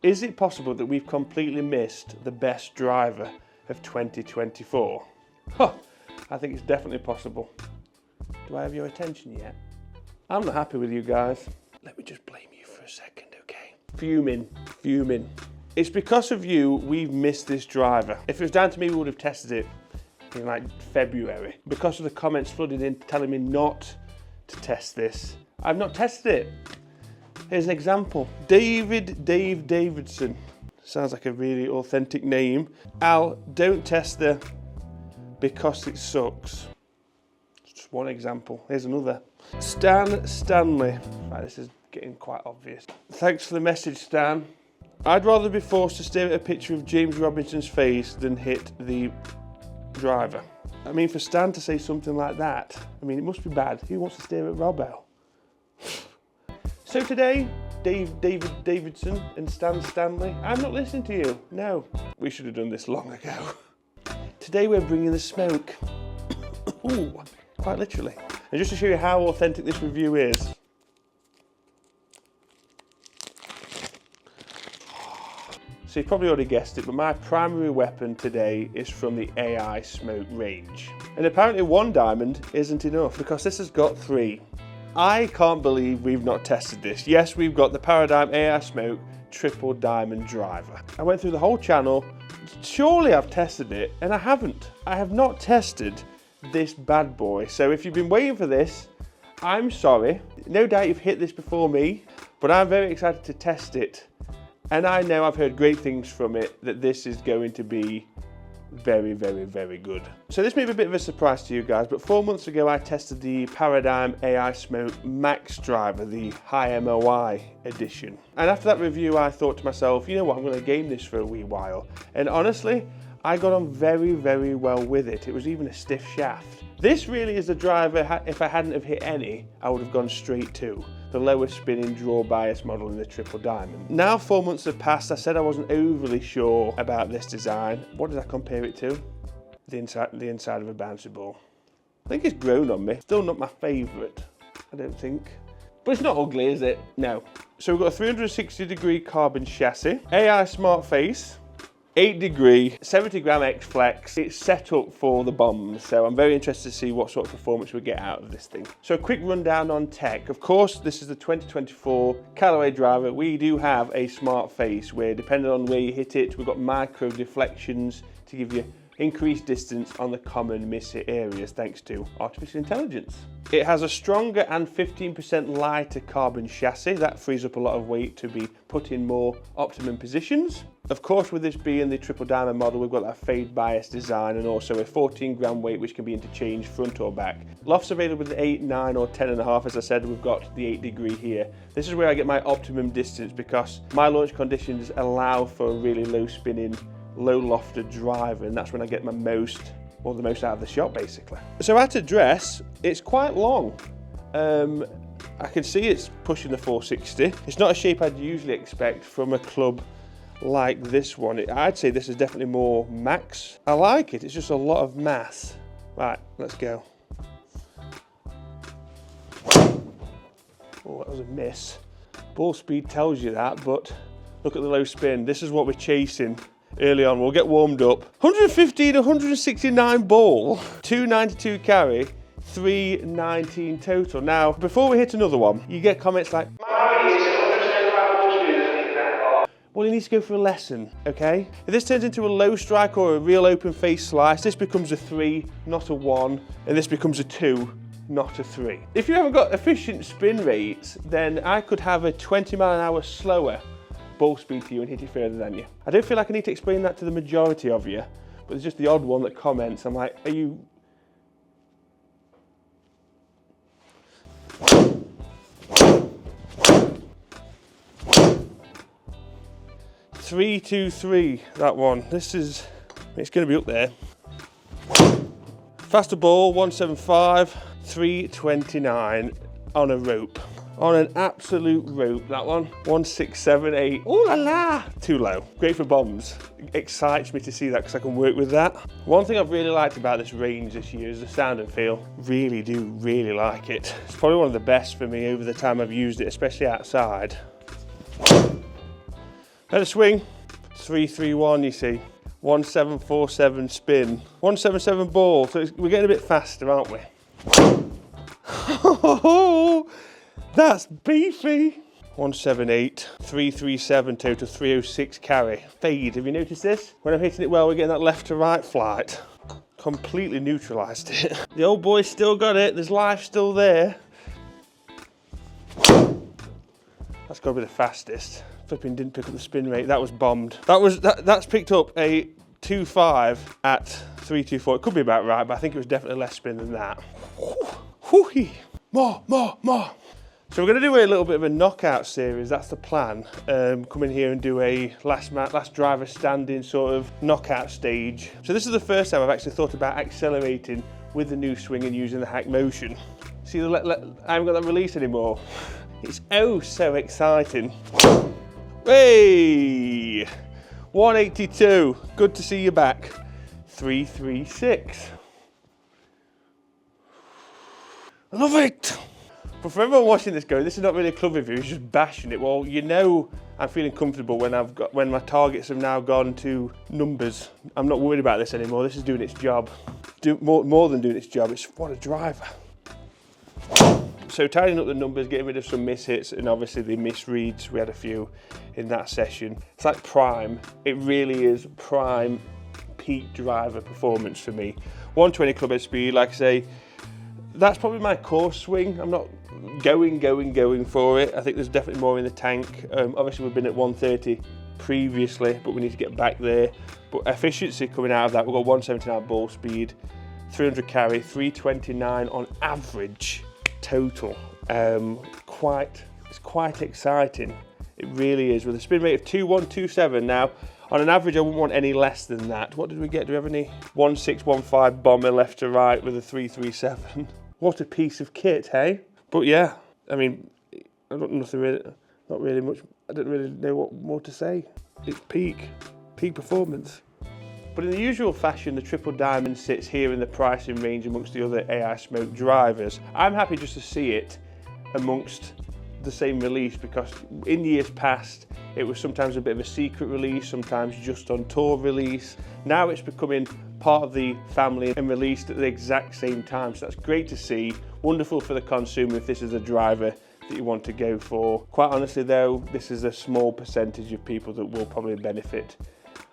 Is it possible that we've completely missed the best driver of 2024? Huh, I think it's definitely possible. Do I have your attention yet? I'm not happy with you guys. Let me just blame you for a second, okay? Fuming. It's because of you we've missed this driver. If it was down to me, we would have tested it in like February. Because of the comments flooding in telling me not to test this, I've not tested it. Here's an example. Dave Davidson. Sounds like a really authentic name. Al, don't test the because it sucks. Just one example. Here's another. Stan Stanley. Right, this is getting quite obvious. Thanks for the message, Stan. I'd rather be forced to stare at a picture of James Robinson's face than hit the driver. I mean, for Stan to say something like that, I mean, it must be bad. Who wants to stare at Robbo? So today, David Davidson and Stan Stanley, I'm not listening to you. No, we should have done this long ago. Today we're bringing the smoke. Ooh, quite literally. And just to show you how authentic this review is. So you've probably already guessed it, but my primary weapon today is from the AI Smoke range. And apparently one diamond isn't enough because this has got 3. I can't believe we've not tested this. Yes, we've got the Paradym AI Smoke Triple Diamond Driver. I went through the whole channel. Surely I've tested it, and I haven't. I have not tested this bad boy. So if you've been waiting for this, I'm sorry. No doubt you've hit this before me, but I'm very excited to test it. And I know I've heard great things from it, that this is going to be very, very, very good. So this may be a bit of a surprise to you guys, but 4 months ago I tested the Paradym AI Smoke Max Driver, the High MOI edition. And after that review I thought to myself, you know what, I'm going to game this for a wee while. And honestly, I got on very, very well with it. It was even a stiff shaft. This really is a driver, if I hadn't have hit any, I would have gone straight to the lowest spinning draw bias model in the Triple Diamond. Now 4 months have passed, I said I wasn't overly sure about this design. What did I compare it to? The inside of a bouncy ball. I think it's grown on me. Still not my favourite, I don't think. But it's not ugly, is it? No. So we've got a 360-degree carbon chassis, AI smart face, 8-degree, 70-gram X-Flex. It's set up for the bombs, so I'm very interested to see what sort of performance we get out of this thing. So a quick rundown on tech. Of course, this is the 2024 Callaway driver. We do have a smart face where, depending on where you hit it, we've got micro deflections to give you increased distance on the common miss-hit areas thanks to artificial intelligence. It has a stronger and 15% lighter carbon chassis. That frees up a lot of weight to be put in more optimum positions. Of course, with this being the Triple Diamond model, we've got that fade bias design and also a 14-gram weight which can be interchanged front or back. Loft's available with 8, 9 or 10.5. As I said, we've got the 8-degree here. This is where I get my optimum distance because my launch conditions allow for a really low spinning, low lofted driver, and that's when I get my most, or the most out of the shot basically. So at address, it's quite long. I can see it's pushing the 460. It's not a shape I'd usually expect from a club like this one. I'd say this is definitely more max. I like it, it's just a lot of mass. Right, let's go. Oh, that was a miss. Ball speed tells you that, but look at the low spin. This is what we're chasing early on. We'll get warmed up. 115, 169 ball, 292 carry, 319 total. Now, before we hit another one, you get comments like, well, he needs to go for a lesson, okay? If this turns into a low strike or a real open face slice, this becomes a 3, not a 1, and this becomes a 2, not a 3. If you haven't got efficient spin rates, then I could have a 20 mile an hour slower ball speed to you and hit it further than you. I don't feel like I need to explain that to the majority of you, but there's just the odd one that comments. I'm like, are you... .323, that one. This is, it's going to be up there. Faster ball, 175, 329 on a rope. On an absolute rope, that one. 1678. Oh la la! Too low. Great for bombs. Excites me to see that because I can work with that. One thing I've really liked about this range this year is the sound and feel. Really like it. It's probably one of the best for me over the time I've used it, especially outside. Let it swing. 331, you see. 1747 spin. 177 ball. So we're getting a bit faster, aren't we? Oh, that's beefy. 178, 337 total, 306 carry. Fade, have you noticed this? When I'm hitting it well, we're getting that left to right flight. Completely neutralised it. The old boy's still got it, there's life still there. That's got to be the fastest. Flipping didn't pick up the spin rate, that was bombed. That's picked up a 2.5 at 324. It could be about right, but I think it was definitely less spin than that. Whoo-hee. More. So we're going to do a little bit of a knockout series, that's the plan. Come in here and do a last driver standing sort of knockout stage. So this is the first time I've actually thought about accelerating with the new swing and using the hack motion. See, I haven't got that release anymore. It's oh so exciting. Hey! 182, good to see you back. 336. I love it! But for everyone watching this going, this is not really a club review, it's just bashing it. Well, you know I'm feeling comfortable when my targets have now gone to numbers. I'm not worried about this anymore, this is doing its job. More than doing its job, it's what a driver. So tidying up the numbers, getting rid of some mishits and obviously the misreads, we had a few in that session. It's like prime, it really is prime peak driver performance for me. 120 club head speed, like I say, that's probably my core swing. I'm not going for it. I think there's definitely more in the tank. Obviously we've been at 130 previously, but we need to get back there. But efficiency coming out of that, we've got 179 ball speed, 300 carry, 329 on average total. It's quite exciting. It really is, with a spin rate of 2127 now. On an average, I wouldn't want any less than that. What did we get? Do we have any? 1615 bomber left to right with a 337. What a piece of kit, hey? But yeah, I mean, not really much. I don't really know what more to say. It's peak performance. But in the usual fashion, the triple diamond sits here in the pricing range amongst the other AI Smoke drivers. I'm happy just to see it amongst the same release, because in years past it was sometimes a bit of a secret release, sometimes just on tour release. Now it's becoming part of the family and released at the exact same time, so that's great to see. Wonderful for the consumer if this is a driver that you want to go for. Quite honestly though, this is a small percentage of people that will probably benefit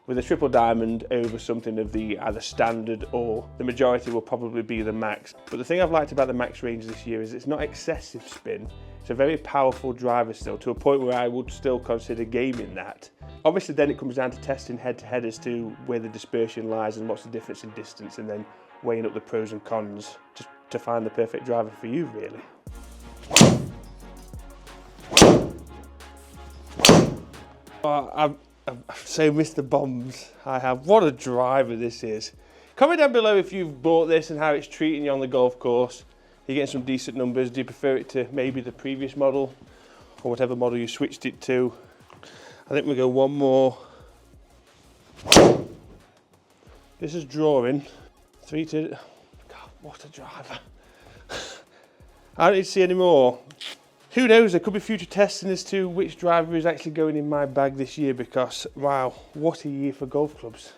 with a triple diamond over something of the either standard, or the majority will probably be the max. But the thing I've liked about the max range this year is it's not excessive spin. It's a very powerful driver still, to a point where I would still consider gaming that. Obviously then it comes down to testing head to head as to where the dispersion lies and what's the difference in distance, and then weighing up the pros and cons just to find the perfect driver for you, really. I've so missed the bombs. I have. What a driver this is. Comment down below if you've bought this and how it's treating you on the golf course. You're getting some decent numbers. Do you prefer it to maybe the previous model, or whatever model you switched it to? I think we'll go one more. This is drawing. 3 to... God, what a driver. I don't need to see any more. Who knows, there could be future testing as to which driver is actually going in my bag this year, because, wow, what a year for golf clubs.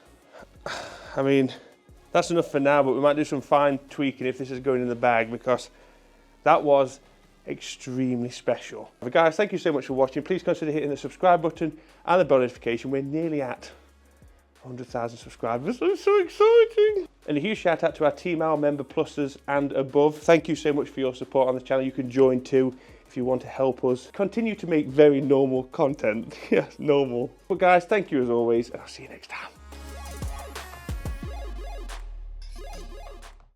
I mean, that's enough for now, but we might do some fine tweaking if this is going in the bag, because that was extremely special. But guys, thank you so much for watching. Please consider hitting the subscribe button and the bell notification. We're nearly at 100,000 subscribers. That's so exciting. And a huge shout out to our Team Owl member pluses and above. Thank you so much for your support on the channel. You can join too if you want to help us continue to make very normal content. Yes, normal. But guys, thank you as always, and I'll see you next time.